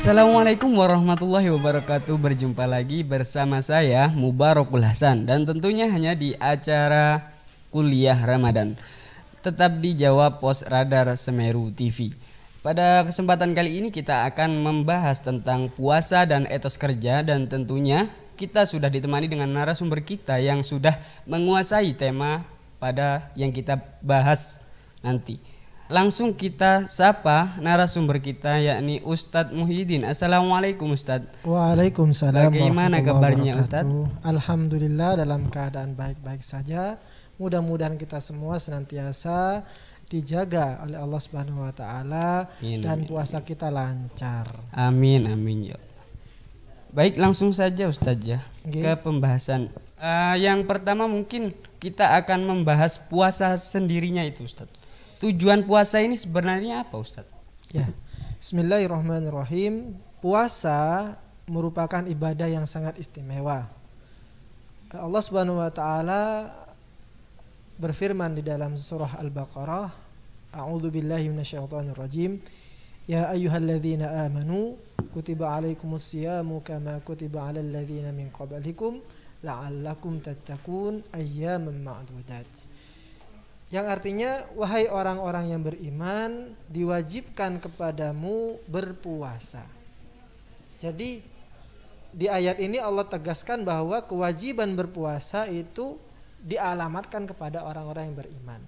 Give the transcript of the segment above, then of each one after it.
Assalamualaikum warahmatullahi wabarakatuh. Berjumpa lagi bersama saya Mubarakul Hasan dan tentunya hanya di acara Kuliah Ramadan. Tetap dijawab Pos Radar Semeru TV. Pada kesempatan kali ini kita akan membahas tentang puasa dan etos kerja, dan tentunya kita sudah ditemani dengan narasumber kita yang sudah menguasai tema pada yang kita bahas nanti. Langsung kita sapa narasumber kita, yakni Ustadz Muhyiddin. Assalamualaikum Ustadz. Waalaikumsalam. Bagaimana kabarnya Ustadz? Alhamdulillah dalam keadaan baik-baik saja. Mudah-mudahan kita semua senantiasa dijaga oleh Allah Subhanahu wa taala dan puasa kita lancar. Amin amin ya. Baik, langsung saja Ustadz ya ke pembahasan. Yang pertama mungkin kita akan membahas puasa sendirinya itu Ustadz. Tujuan puasa ini sebenarnya apa Ustadz? Ya, Bismillahirrahmanirrahim. Puasa merupakan ibadah yang sangat istimewa. Allah Subhanahu wa taala berfirman di dalam surah Al-Baqarah, A'udzu billahi minasyaitonir rajim. Ya ayyuhalladzina amanu kutiba alaikumus-syamu kama kutiba alal ladzina min qablikum la'allakum tattaqun ayyaman ma'dudat. Yang artinya, wahai orang-orang yang beriman, diwajibkan kepadamu berpuasa. Jadi di ayat ini Allah tegaskan bahwa kewajiban berpuasa itu dialamatkan kepada orang-orang yang beriman.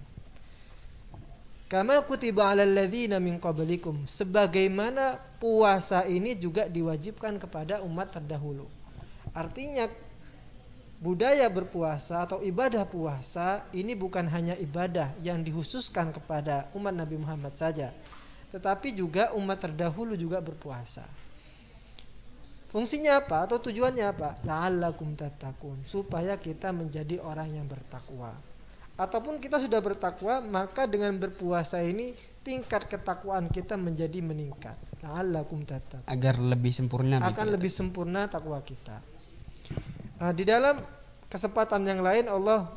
Kama kutiba 'alal ladzina min qablikum, sebagaimana puasa ini juga diwajibkan kepada umat terdahulu. Artinya budaya berpuasa atau ibadah puasa ini bukan hanya ibadah yang dikhususkan kepada umat Nabi Muhammad saja, tetapi juga umat terdahulu juga berpuasa. Fungsinya apa atau tujuannya apa? La'allakum tattaqun, supaya kita menjadi orang yang bertakwa. Ataupun kita sudah bertakwa, maka dengan berpuasa ini tingkat ketakwaan kita menjadi meningkat. La'allakum tattaqun, agar lebih sempurna. Akan lebih sempurna takwa kita. Di dalam kesempatan yang lain Allah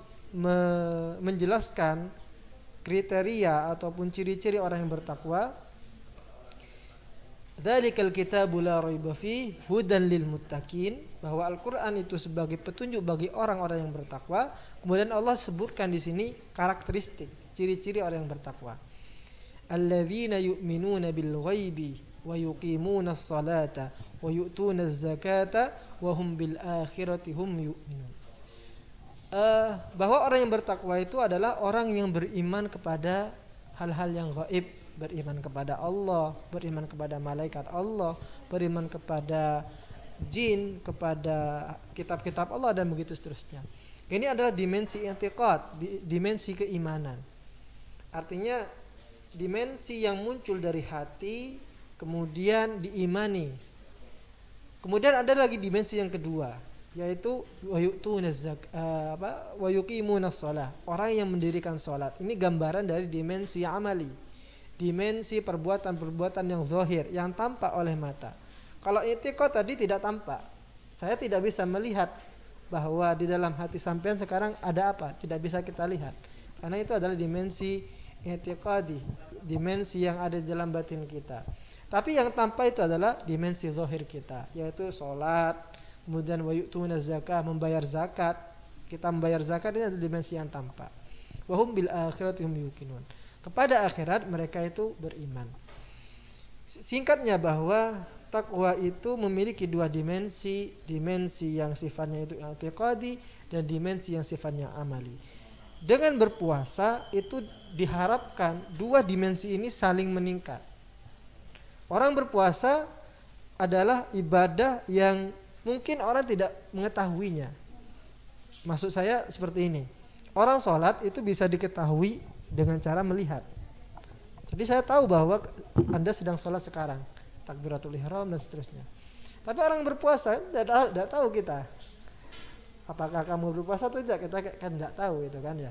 menjelaskan kriteria ataupun ciri-ciri orang yang bertakwa. Dzalikal kitabu la raiba fihi hudan lil muttaqin, bahwa Al-Qur'an itu sebagai petunjuk bagi orang-orang yang bertakwa. Kemudian Allah sebutkan di sini karakteristik, ciri-ciri orang yang bertakwa. Alladzina yu'minuna bil ghaibi wa yuqimunas salata wa yu'tunaz zakata wa hum bil akhirati hum yu'minun. Bahwa orang yang bertakwa itu adalah orang yang beriman kepada hal-hal yang gaib, beriman kepada Allah, beriman kepada malaikat Allah, beriman kepada jin, kepada kitab-kitab Allah, dan begitu seterusnya. Ini adalah dimensi i'tiqad, dimensi keimanan. Artinya dimensi yang muncul dari hati kemudian diimani. Kemudian ada lagi dimensi yang kedua, yaitu wa yuqimunas shalah, orang yang mendirikan salat. Ini gambaran dari dimensi amali, dimensi perbuatan-perbuatan yang zahir, yang tampak oleh mata. Kalau i'tiqad tadi tidak tampak, saya tidak bisa melihat bahwa di dalam hati sampean sekarang ada apa, tidak bisa kita lihat, karena itu adalah dimensi i'tiqadi, dimensi yang ada di dalam batin kita. Tapi yang tampak itu adalah dimensi zahir kita, yaitu salat, kemudian wa yu'tunaz zakah, membayar zakat. Kita membayar zakat, ini adalah dimensi yang tampak. Wa hum bil akhirati hum yuqinun, kepada akhirat mereka itu beriman. Singkatnya bahwa takwa itu memiliki dua dimensi, dimensi yang sifatnya itu i'tiqadi dan dimensi yang sifatnya amali. Dengan berpuasa itu diharapkan dua dimensi ini saling meningkat. Orang berpuasa adalah ibadah yang mungkin orang tidak mengetahuinya. Maksud saya seperti ini. Orang sholat itu bisa diketahui dengan cara melihat. Jadi saya tahu bahwa Anda sedang sholat sekarang, takbiratul ihram dan seterusnya. Tapi orang berpuasa tidak tahu kita. Apakah kamu berpuasa atau tidak, kita kan tidak tahu itu kan ya.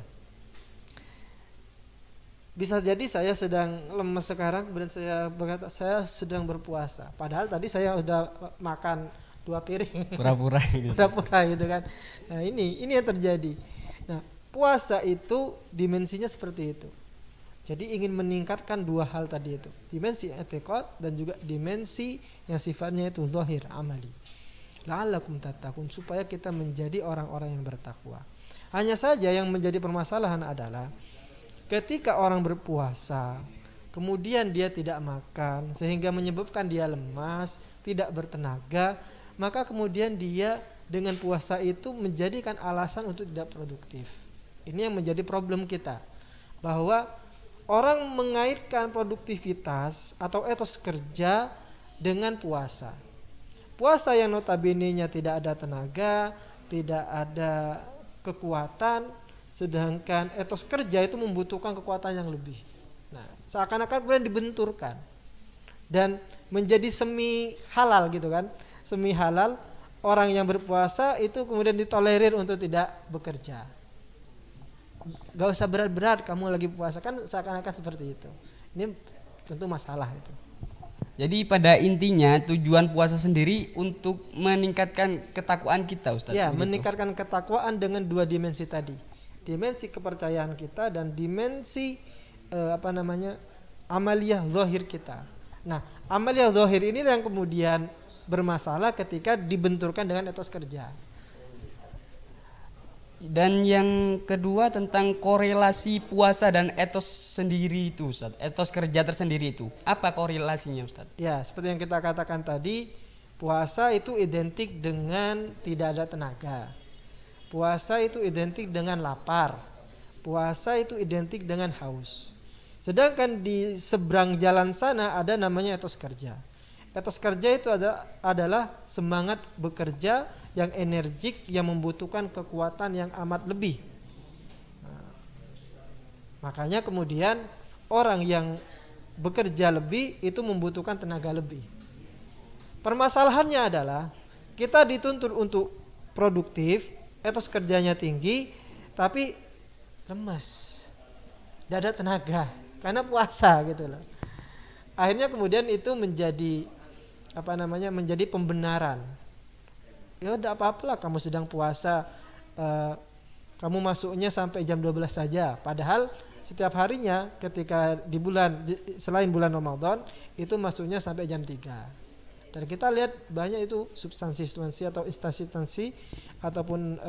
Bisa jadi saya sedang lemes sekarang, kemudian saya berkata saya sedang berpuasa. Padahal tadi saya sudah makan 2 piring. Pura-pura gitu. Pura-pura gitu kan. Nah ini yang terjadi. Nah puasa itu dimensinya seperti itu. Jadi ingin meningkatkan dua hal tadi itu, dimensi i'tiqad dan juga dimensi yang sifatnya itu zahir amali. La'allakum tattaqun, supaya kita menjadi orang-orang yang bertakwa. Hanya saja yang menjadi permasalahan adalah ketika orang berpuasa kemudian dia tidak makan sehingga menyebabkan dia lemas, tidak bertenaga, maka kemudian dia dengan puasa itu menjadikan alasan untuk tidak produktif. Ini yang menjadi problem kita, bahwa orang mengaitkan produktivitas atau etos kerja dengan puasa. Puasa yang notabene-nya tidak ada tenaga, tidak ada kekuatan, sedangkan etos kerja itu membutuhkan kekuatan yang lebih. Nah, seakan-akan kemudian dibenturkan dan menjadi semi halal gitu kan. Semi halal, orang yang berpuasa itu kemudian ditolerir untuk tidak bekerja. Gak usah berat-berat kamu lagi puasa, kan seakan-akan seperti itu. Ini tentu masalah itu. Jadi pada intinya tujuan puasa sendiri untuk meningkatkan ketakwaan kita, Ustaz. Ya, begitu. meningkatkan ketakwaan dengan dua dimensi tadi. Dimensi kepercayaan kita dan dimensi amaliyah zahir kita. Nah, amaliyah zahir ini yang kemudian bermasalah ketika dibenturkan dengan etos kerja. Dan yang kedua tentang korelasi puasa dan etos sendiri itu, Ustaz. Etos kerja tersendiri itu. Apa korelasinya, Ustaz? Ya, seperti yang kita katakan tadi, puasa itu identik dengan tidak ada tenaga. Puasa itu identik dengan lapar. Puasa itu identik dengan haus. Sedangkan di seberang jalan sana ada namanya etos kerja. Etos kerja itu adalah semangat bekerja yang energik, yang membutuhkan kekuatan yang amat lebih. Nah, makanya kemudian orang yang bekerja lebih itu membutuhkan tenaga lebih. Permasalahannya adalah kita dituntut untuk produktif, etos kerjanya tinggi, tapi lemas, tidak ada tenaga karena puasa gitu loh. Akhirnya kemudian itu menjadi menjadi pembenaran. Ya udah apa-apalah kamu sedang puasa, kamu masuknya sampai jam 12 saja. Padahal setiap harinya ketika selain bulan Ramadan itu masuknya sampai jam 3. Dan kita lihat banyak itu substansi atau instansi ataupun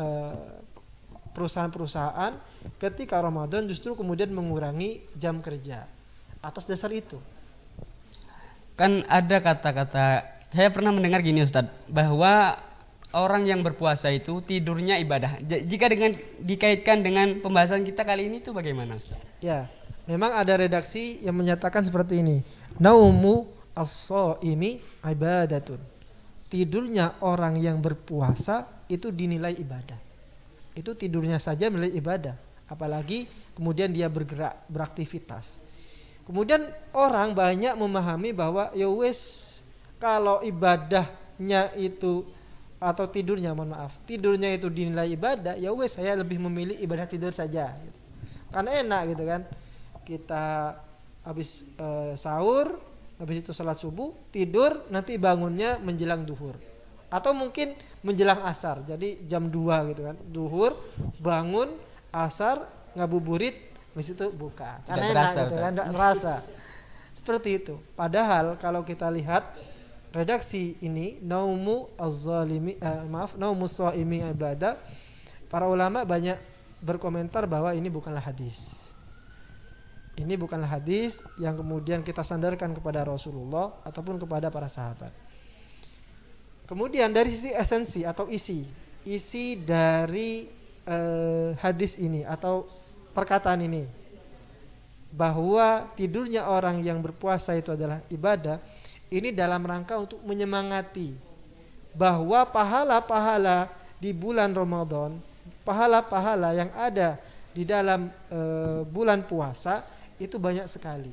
perusahaan-perusahaan ketika Ramadan justru kemudian mengurangi jam kerja atas dasar itu. Kan ada kata-kata, saya pernah mendengar gini, Ustadz, bahwa orang yang berpuasa itu tidurnya ibadah. Jika dikaitkan dengan pembahasan kita kali ini itu bagaimana, Ustaz? Ya, memang ada redaksi yang menyatakan seperti ini. Naumu as-shaimi ibadatun. Tidurnya orang yang berpuasa itu dinilai ibadah. Itu tidurnya saja menilai ibadah, apalagi kemudian dia bergerak, beraktivitas. Kemudian orang banyak memahami bahwa ya wes, kalau ibadahnya itu atau tidurnya itu dinilai ibadah, ya wes saya lebih memilih ibadah tidur saja gitu. Karena enak gitu kan, kita habis sahur, habis itu salat subuh, tidur, nanti bangunnya menjelang duhur atau mungkin menjelang asar, jadi jam 2 gitu kan, duhur, bangun, asar, ngabuburit, habis itu buka, karena enak gitu kan, enggak terasa seperti itu. Padahal kalau kita lihat redaksi ini, naumu shaimi ibadah, para ulama banyak berkomentar bahwa ini bukanlah hadis. Ini bukanlah hadis yang kemudian kita sandarkan kepada Rasulullah ataupun kepada para sahabat. Kemudian dari sisi esensi atau isi dari hadis ini atau perkataan ini, bahwa tidurnya orang yang berpuasa itu adalah ibadah, ini dalam rangka untuk menyemangati bahwa pahala-pahala di bulan Ramadan, pahala-pahala yang ada di dalam bulan puasa itu banyak sekali.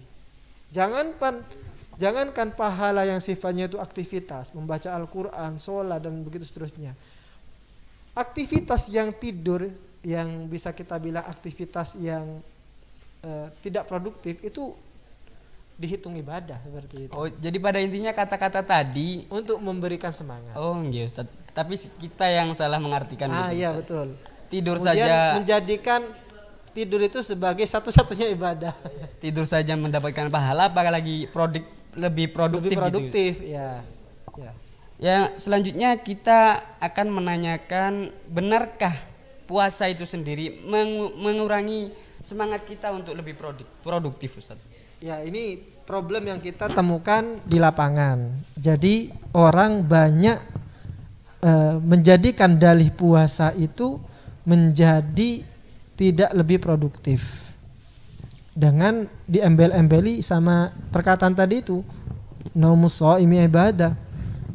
Jangankan pahala yang sifatnya itu aktivitas, membaca Al-Quran, sholat dan begitu seterusnya. Aktivitas yang tidur, yang bisa kita bilang aktivitas yang tidak produktif, itu dihitung ibadah seperti itu. Oh, jadi pada intinya kata-kata tadi untuk memberikan semangat. Oh, iya Ustaz. Tapi kita yang salah mengartikan gitu. Iya betul. Tidur kemudian saja menjadikan tidur itu sebagai satu-satunya ibadah. Tidur saja mendapatkan pahala, apalagi lebih produktif. Lebih produktif, gitu. ya. Ya. Ya, selanjutnya kita akan menanyakan, benarkah puasa itu sendiri mengurangi semangat kita untuk lebih produktif, Ustaz? Ya, ini problem yang kita temukan di lapangan. Jadi orang banyak menjadikan dalih puasa itu menjadi tidak lebih produktif dengan diembel-embeli sama perkataan tadi itu, naumus shaimi ibadah.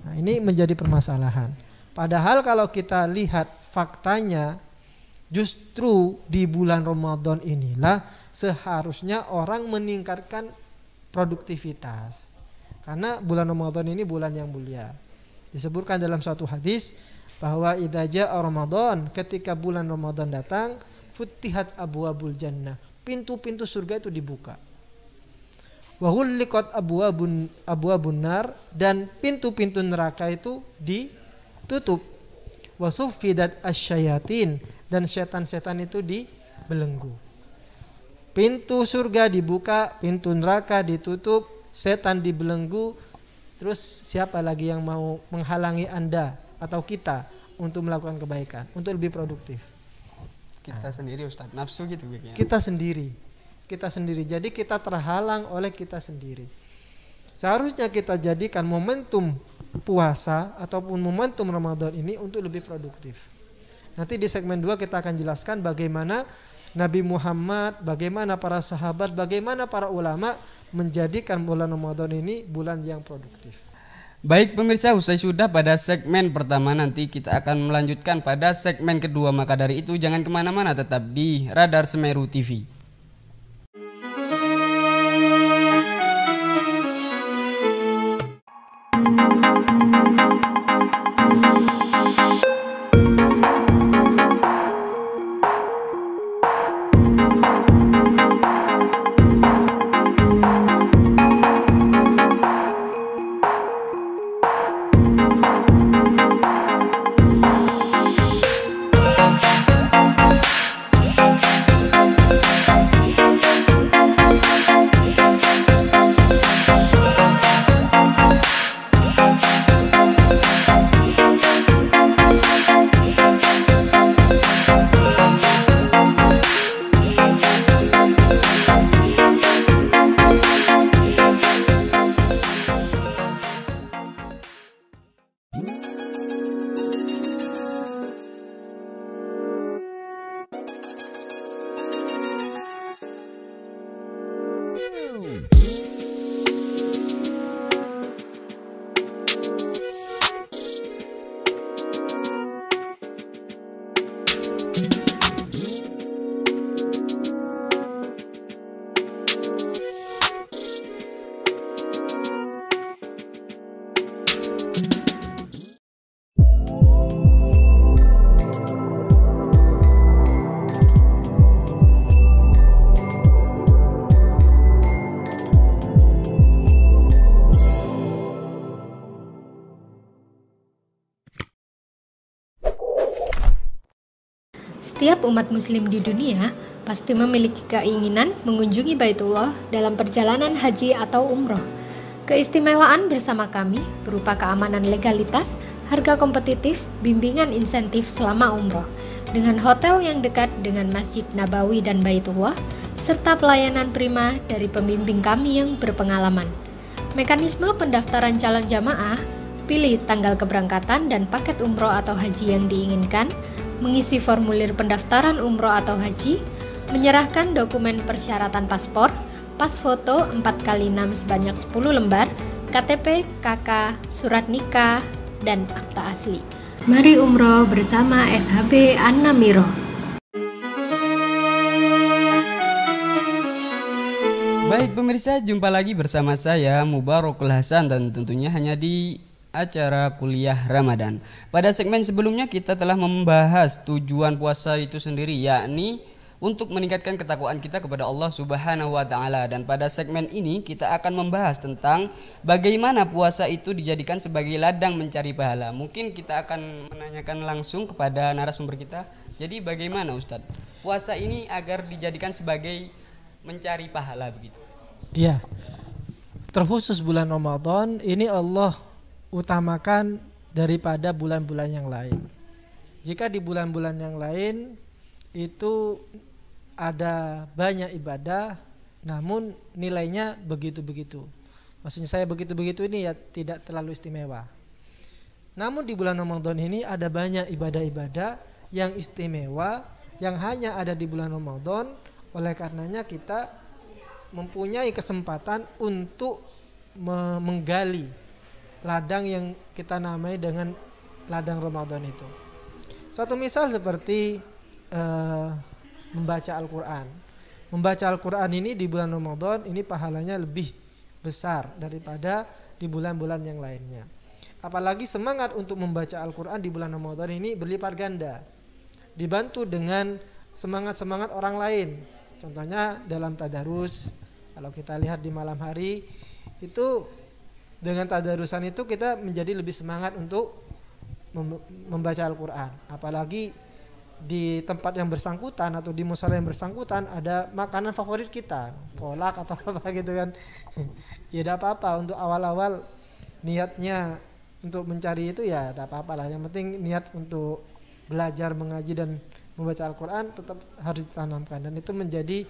Nah, ini menjadi permasalahan. Padahal kalau kita lihat faktanya, justru di bulan Ramadan inilah seharusnya orang meningkatkan produktivitas. Karena bulan Ramadan ini bulan yang mulia. Disebutkan dalam suatu hadis bahwa idza jaa Ramadan, ketika bulan Ramadan datang, futihat abwabul jannah, pintu-pintu surga itu dibuka. Wa ghulliqat abwabun nar, dan pintu-pintu neraka itu ditutup. Wa suffidat asyayatin, dan setan-setan itu dibelenggu. Pintu surga dibuka, pintu neraka ditutup, setan dibelenggu. Terus siapa lagi yang mau menghalangi Anda atau kita untuk melakukan kebaikan, untuk lebih produktif? Kita sendiri, Ustaz, nafsu gitu. Kita sendiri. Jadi kita terhalang oleh kita sendiri. Seharusnya kita jadikan momentum puasa ataupun momentum Ramadan ini untuk lebih produktif. Nanti di segmen 2 kita akan jelaskan bagaimana Nabi Muhammad, bagaimana para sahabat, bagaimana para ulama menjadikan bulan Ramadan ini bulan yang produktif. Baik pemirsa, usai sudah pada segmen pertama, nanti kita akan melanjutkan pada segmen kedua. Maka dari itu jangan kemana-mana, tetap di Radar Semeru TV. Setiap umat muslim di dunia pasti memiliki keinginan mengunjungi Baitullah dalam perjalanan haji atau umroh. Keistimewaan bersama kami berupa keamanan legalitas, harga kompetitif, bimbingan insentif selama umroh, dengan hotel yang dekat dengan Masjid Nabawi dan Baitullah, serta pelayanan prima dari pembimbing kami yang berpengalaman. Mekanisme pendaftaran calon jamaah, pilih tanggal keberangkatan dan paket umroh atau haji yang diinginkan, mengisi formulir pendaftaran umroh atau haji, menyerahkan dokumen persyaratan paspor, pas foto 4x6 sebanyak 10 lembar, KTP, KK, surat nikah, dan akta asli. Mari umroh bersama SHB An-Namiro. Baik pemirsa, jumpa lagi bersama saya Mubarokul Hasan, dan tentunya hanya di acara kuliah Ramadan. Pada segmen sebelumnya kita telah membahas tujuan puasa itu sendiri, yakni untuk meningkatkan ketakwaan kita kepada Allah Subhanahu wa taala, dan pada segmen ini kita akan membahas tentang bagaimana puasa itu dijadikan sebagai ladang mencari pahala. Mungkin kita akan menanyakan langsung kepada narasumber kita. Jadi bagaimana Ustadz? puasa ini agar dijadikan sebagai mencari pahala begitu? Iya. Terkhusus bulan Ramadan ini Allah utamakan daripada bulan-bulan yang lain. Jika di bulan-bulan yang lain itu ada banyak ibadah, namun nilainya begitu-begitu. Maksudnya saya begitu-begitu ini ya tidak terlalu istimewa. Namun di bulan Ramadan ini ada banyak ibadah-ibadah yang istimewa yang hanya ada di bulan Ramadan. Oleh karenanya kita mempunyai kesempatan untuk menggali ladang yang kita namai dengan ladang Ramadan itu. Suatu misal seperti membaca Al-Quran. Membaca Al-Quran ini di bulan Ramadan ini pahalanya lebih besar daripada di bulan-bulan yang lainnya. Apalagi semangat untuk membaca Al-Quran di bulan Ramadan ini berlipat ganda, dibantu dengan semangat-semangat orang lain. Contohnya dalam tadarus, kalau kita lihat di malam hari itu dengan tadarusan itu kita menjadi lebih semangat untuk membaca Al-Quran. Apalagi di tempat yang bersangkutan atau di musala yang bersangkutan ada makanan favorit kita, kolak atau apa gitu kan. Ya tidak apa-apa, untuk awal-awal niatnya untuk mencari itu ya tidak apa-apa lah. Yang penting niat untuk belajar, mengaji dan membaca Al-Quran tetap harus ditanamkan, dan itu menjadi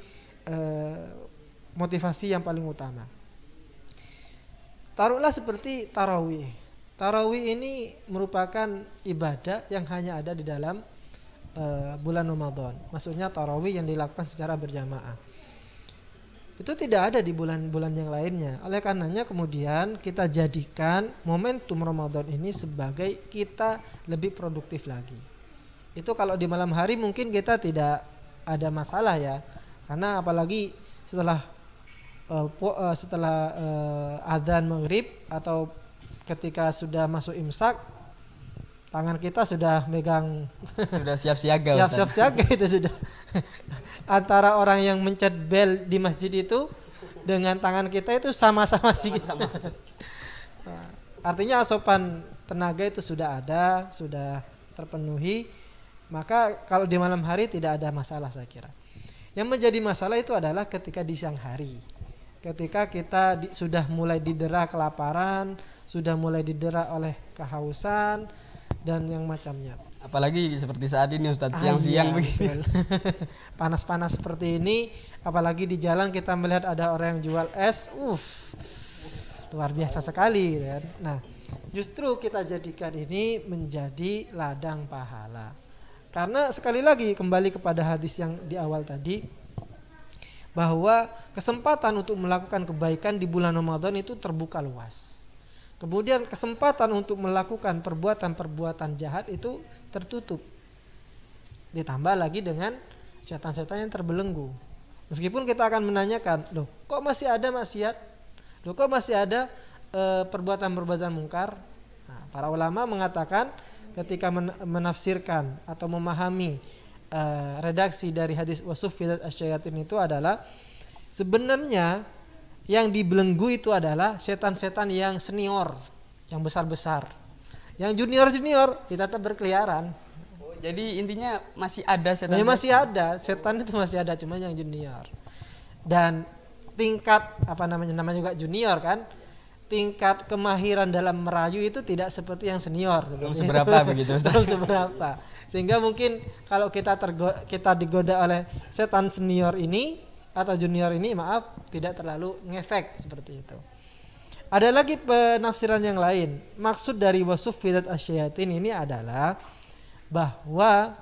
motivasi yang paling utama. Taruhlah seperti tarawih. Tarawih ini merupakan ibadah yang hanya ada di dalam bulan Ramadan. Maksudnya tarawih yang dilakukan secara berjamaah. Itu tidak ada di bulan-bulan yang lainnya. Oleh karenanya kemudian kita jadikan momentum Ramadan ini sebagai kita lebih produktif lagi. Itu kalau di malam hari mungkin kita tidak ada masalah ya. Karena apalagi setelah adzan maghrib atau ketika sudah masuk imsak, tangan kita sudah megang, sudah siap siaga. Siap siaga itu sudah. Antara orang yang mencet bel di masjid itu dengan tangan kita itu sama-sama sih. Artinya asupan tenaga itu sudah ada, sudah terpenuhi. Maka kalau di malam hari tidak ada masalah saya kira. Yang menjadi masalah itu adalah ketika di siang hari. Ketika kita sudah mulai didera kelaparan, sudah mulai didera oleh kehausan dan yang macamnya. Apalagi seperti saat ini Ustadz, siang-siang begini. Panas-panas seperti ini, apalagi di jalan kita melihat ada orang yang jual es, luar biasa sekali kan. Nah, justru kita jadikan ini menjadi ladang pahala. Karena sekali lagi kembali kepada hadis yang di awal tadi, bahwa kesempatan untuk melakukan kebaikan di bulan Ramadan itu terbuka luas. Kemudian kesempatan untuk melakukan perbuatan-perbuatan jahat itu tertutup. Ditambah lagi dengan setan-setan yang terbelenggu. Meskipun kita akan menanyakan, loh kok masih ada maksiat? Loh kok masih ada perbuatan-perbuatan mungkar? Nah, para ulama mengatakan ketika menafsirkan atau memahami redaksi dari hadis wasuffidat asyayatin itu adalah sebenarnya yang dibelenggu itu adalah setan-setan yang senior, yang besar-besar. Yang junior-junior kita tetap berkeliaran. Oh, jadi intinya masih ada setan. Ya, masih ada, setan itu masih ada, cuma yang junior. Dan tingkat namanya juga junior kan? Tingkat kemahiran dalam merayu itu tidak seperti yang senior. Belum seberapa begitu Ustaz. Belum seberapa. Sehingga mungkin kalau kita digoda oleh setan senior ini atau junior ini, maaf, tidak terlalu ngefek seperti itu. Ada lagi penafsiran yang lain. Maksud dari wasuffidat asyayatin ini adalah bahwa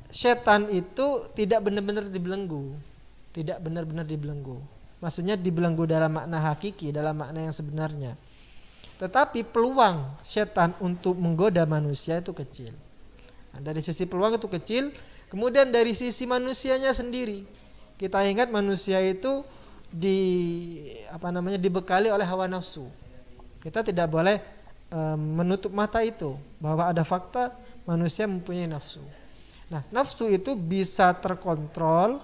setan itu tidak benar-benar dibelenggu. Tidak benar-benar dibelenggu. Maksudnya dibelenggu dalam makna hakiki, dalam makna yang sebenarnya. Tetapi peluang setan untuk menggoda manusia itu kecil. Nah, dari sisi peluang itu kecil. Kemudian dari sisi manusianya sendiri, kita ingat manusia itu dibekali oleh hawa nafsu. Kita tidak boleh menutup mata itu bahwa ada fakta manusia mempunyai nafsu. Nah, nafsu itu bisa terkontrol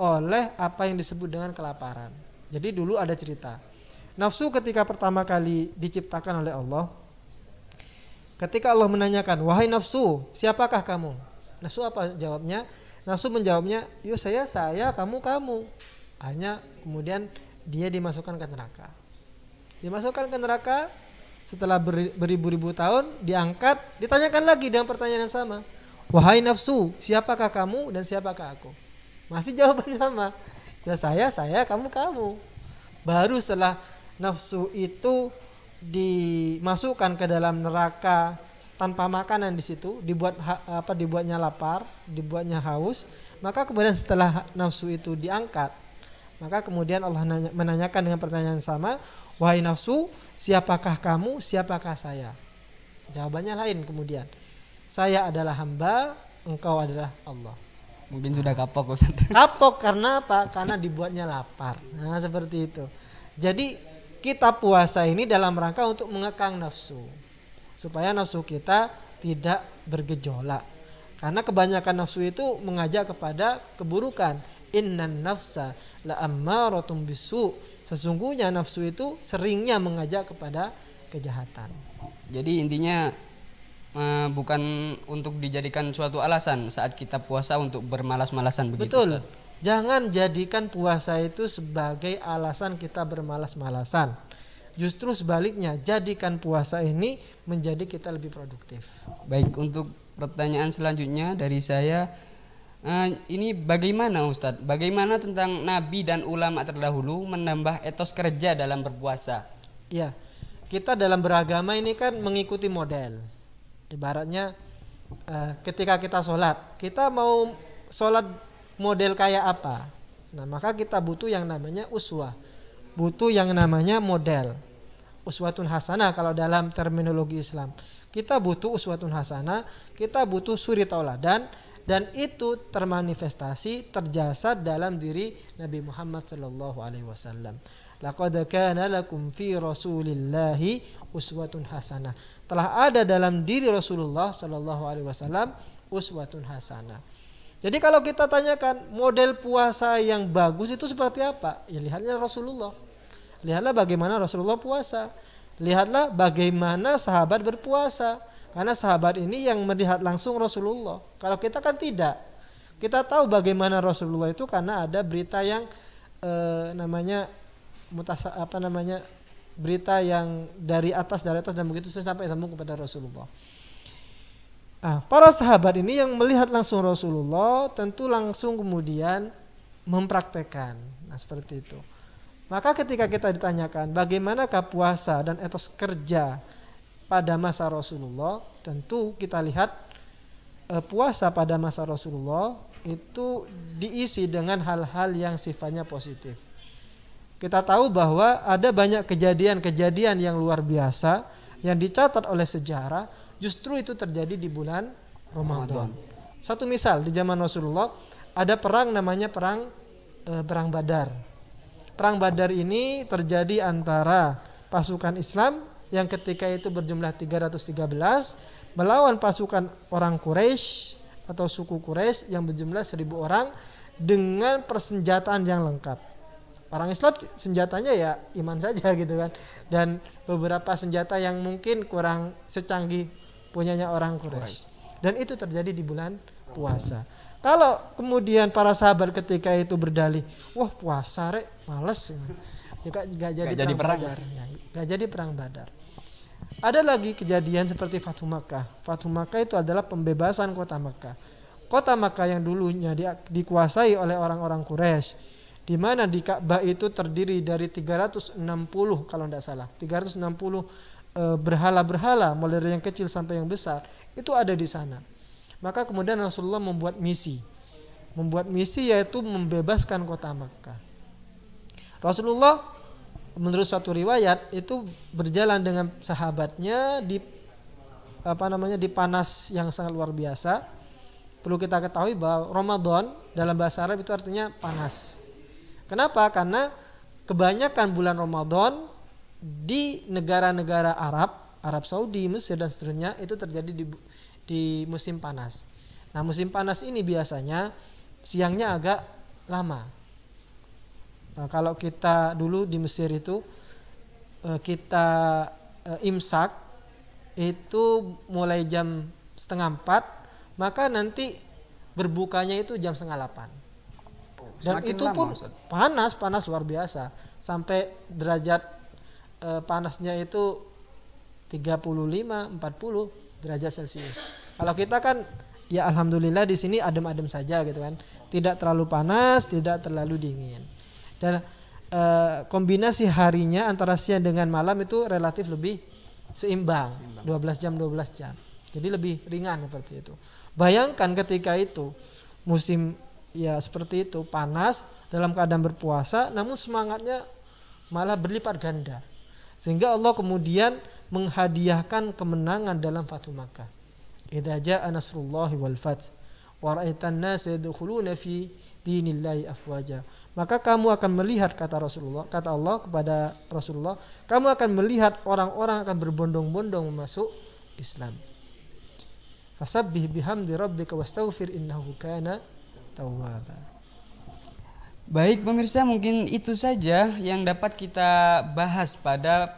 oleh apa yang disebut dengan kelaparan. Jadi dulu ada cerita. Nafsu ketika pertama kali diciptakan oleh Allah, ketika Allah menanyakan, "Wahai nafsu, siapakah kamu?" Nafsu apa jawabnya? Nafsu menjawabnya, yo saya, kamu. Hanya kemudian dia dimasukkan ke neraka. Dimasukkan ke neraka, setelah beribu-ribu tahun diangkat, ditanyakan lagi dengan pertanyaan yang sama. Wahai nafsu, siapakah kamu dan siapakah aku? Masih jawabannya sama. Ya saya, kamu. Baru setelah nafsu itu dimasukkan ke dalam neraka tanpa makanan di situ, dibuatnya lapar, dibuatnya haus, maka kemudian setelah nafsu itu diangkat, maka kemudian Allah menanyakan dengan pertanyaan sama, wahai nafsu, siapakah kamu, siapakah saya? Jawabannya lain kemudian. Saya adalah hamba, engkau adalah Allah. Mungkin sudah kapok Ustaz. Kapok karena apa? Karena dibuatnya lapar. Nah, seperti itu. Jadi kita puasa ini dalam rangka untuk mengekang nafsu, supaya nafsu kita tidak bergejolak. Karena kebanyakan nafsu itu mengajak kepada keburukan. Innan nafsa la ammaratum bisu. Sesungguhnya nafsu itu seringnya mengajak kepada kejahatan. Jadi intinya bukan untuk dijadikan suatu alasan saat kita puasa untuk bermalas-malasan begitu. Betul. Ustaz? Jangan jadikan puasa itu sebagai alasan kita bermalas-malasan. Justru sebaliknya, jadikan puasa ini menjadi kita lebih produktif. Baik, untuk pertanyaan selanjutnya dari saya, ini bagaimana Ustadz? Bagaimana tentang Nabi dan ulama terdahulu menambah etos kerja dalam berpuasa? Ya, kita dalam beragama ini kan mengikuti model. Ibaratnya ketika kita sholat, kita mau sholat model kayak apa? Nah, maka kita butuh yang namanya uswah, butuh yang namanya model. Uswatun hasanah kalau dalam terminologi Islam. Kita butuh uswatun hasanah, kita butuh suri tauladan, dan itu termanifestasi, terjasad dalam diri Nabi Muhammad sallallahu alaihi wasallam. Laqad kana lakum fi Rasulillahi uswatun hasanah. Telah ada dalam diri Rasulullah sallallahu alaihi wasallam uswatun hasanah. Jadi kalau kita tanyakan model puasa yang bagus itu seperti apa? Ya lihatlah Rasulullah. Lihatlah bagaimana Rasulullah puasa. Lihatlah bagaimana sahabat berpuasa. Karena sahabat ini yang melihat langsung Rasulullah. Kalau kita kan tidak. Kita tahu bagaimana Rasulullah itu karena ada berita yang berita yang dari atas dan begitu sampai sambung kepada Rasulullah. Para sahabat ini yang melihat langsung Rasulullah tentu langsung kemudian mempraktekkan. Nah, seperti itu. Maka ketika kita ditanyakan bagaimanakah puasa dan etos kerja pada masa Rasulullah, tentu kita lihat puasa pada masa Rasulullah itu diisi dengan hal-hal yang sifatnya positif. Kita tahu bahwa ada banyak kejadian-kejadian yang luar biasa yang dicatat oleh sejarah, justru itu terjadi di bulan Ramadan. Satu misal, di zaman Rasulullah ada perang namanya perang Badar. Perang Badar ini terjadi antara pasukan Islam yang ketika itu berjumlah 313 melawan pasukan orang Quraisy atau suku Quraisy yang berjumlah 1000 orang dengan persenjataan yang lengkap. Orang Islam senjatanya ya iman saja gitu kan, dan beberapa senjata yang mungkin kurang secanggih punyanya orang Quraisy. Dan itu terjadi di bulan puasa. Kalau kemudian para sahabat ketika itu berdalih, wah puasa rek males, gak jadi perang Badar. Gak jadi perang Badar. Ada lagi kejadian seperti Fathu Makkah. Fathu Makkah itu adalah pembebasan kota Makkah. Kota Makkah yang dulunya dikuasai oleh orang-orang Quraisy, di mana di Ka'bah itu terdiri dari 360 kalau tidak salah, 360 berhala-berhala mulai dari yang kecil sampai yang besar itu ada di sana. Maka kemudian Rasulullah membuat misi yaitu membebaskan kota Makkah. Rasulullah menurut suatu riwayat itu berjalan dengan sahabatnya di panas yang sangat luar biasa. Perlu kita ketahui bahwa Ramadan dalam bahasa Arab itu artinya panas. Kenapa? Karena kebanyakan bulan Ramadan di negara-negara Arab Saudi, Mesir dan seterusnya itu terjadi di musim panas. Nah, musim panas ini biasanya siangnya agak lama. Nah, kalau kita dulu di Mesir itu kita imsak itu mulai jam 3:30, maka nanti berbukanya itu jam 7:30. Dan Semakin itu lama, pun Ustaz. panas luar biasa. Sampai derajat panasnya itu 35-40 derajat Celcius. Kalau kita kan ya alhamdulillah di sini adem-adem saja gitu kan. Tidak terlalu panas, tidak terlalu dingin. Dan kombinasi harinya antara siang dengan malam itu relatif lebih seimbang. 12 jam. Jadi lebih ringan seperti itu. Bayangkan ketika itu musim ya seperti itu, panas dalam keadaan berpuasa, namun semangatnya malah berlipat ganda. Sehingga Allah kemudian menghadiahkan kemenangan dalam Fathu Makkah. Idza jaa nasrullahi wal fath wa ra'aitan nasa yadkhuluna fi dinillahi afwaja. Maka kamu akan melihat, kata Allah kepada Rasulullah, kamu akan melihat orang-orang akan berbondong-bondong masuk Islam. Fasabbih bihamdi rabbika wastaghfir innahu kana tawwaba. Baik pemirsa, mungkin itu saja yang dapat kita bahas pada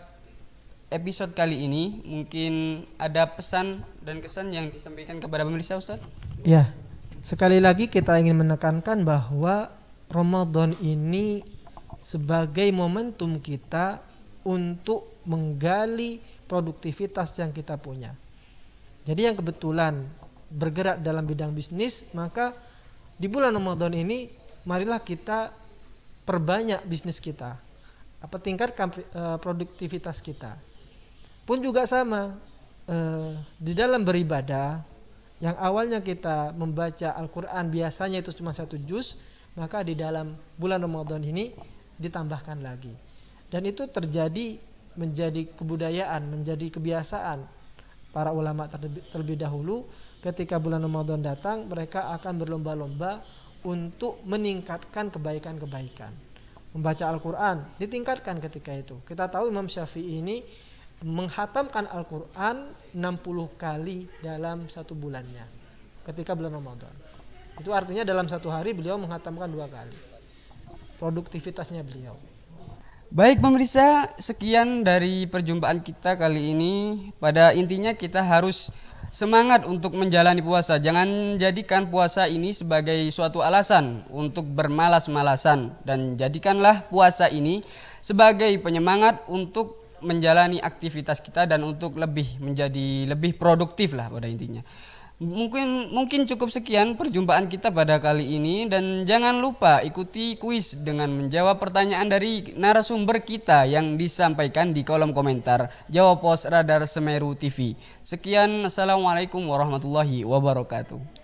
episode kali ini. Mungkin ada pesan dan kesan yang disampaikan kepada pemirsa, Ustaz? Ya, sekali lagi kita ingin menekankan bahwa Ramadan ini sebagai momentum kita untuk menggali produktivitas yang kita punya. Jadi yang kebetulan bergerak dalam bidang bisnis, maka di bulan Ramadan ini marilah kita perbanyak bisnis kita, tingkatkan produktivitas kita. Pun juga sama di dalam beribadah, yang awalnya kita membaca Al-Quran biasanya itu cuma 1 juz, maka di dalam bulan Ramadan ini ditambahkan lagi. Dan itu menjadi kebudayaan, menjadi kebiasaan para ulama terlebih dahulu. Ketika bulan Ramadan datang, mereka akan berlomba-lomba untuk meningkatkan kebaikan-kebaikan. Membaca Al-Quran ditingkatkan ketika itu. Kita tahu Imam Syafi'i ini menghatamkan Al-Quran 60 kali dalam 1 bulannya ketika bulan Ramadan. Itu artinya dalam 1 hari beliau menghatamkan 2 kali. Produktivitasnya beliau. Baik pemirsa, sekian dari perjumpaan kita kali ini. Pada intinya kita harus semangat untuk menjalani puasa. Jangan jadikan puasa ini sebagai suatu alasan untuk bermalas-malasan, dan jadikanlah puasa ini sebagai penyemangat untuk menjalani aktivitas kita dan untuk menjadi lebih produktif lah pada intinya. Mungkin cukup sekian perjumpaan kita pada kali ini, dan jangan lupa ikuti kuis dengan menjawab pertanyaan dari narasumber kita yang disampaikan di kolom komentar Jawab Pos Radar Semeru TV. Sekian, assalamualaikum warahmatullahi wabarakatuh.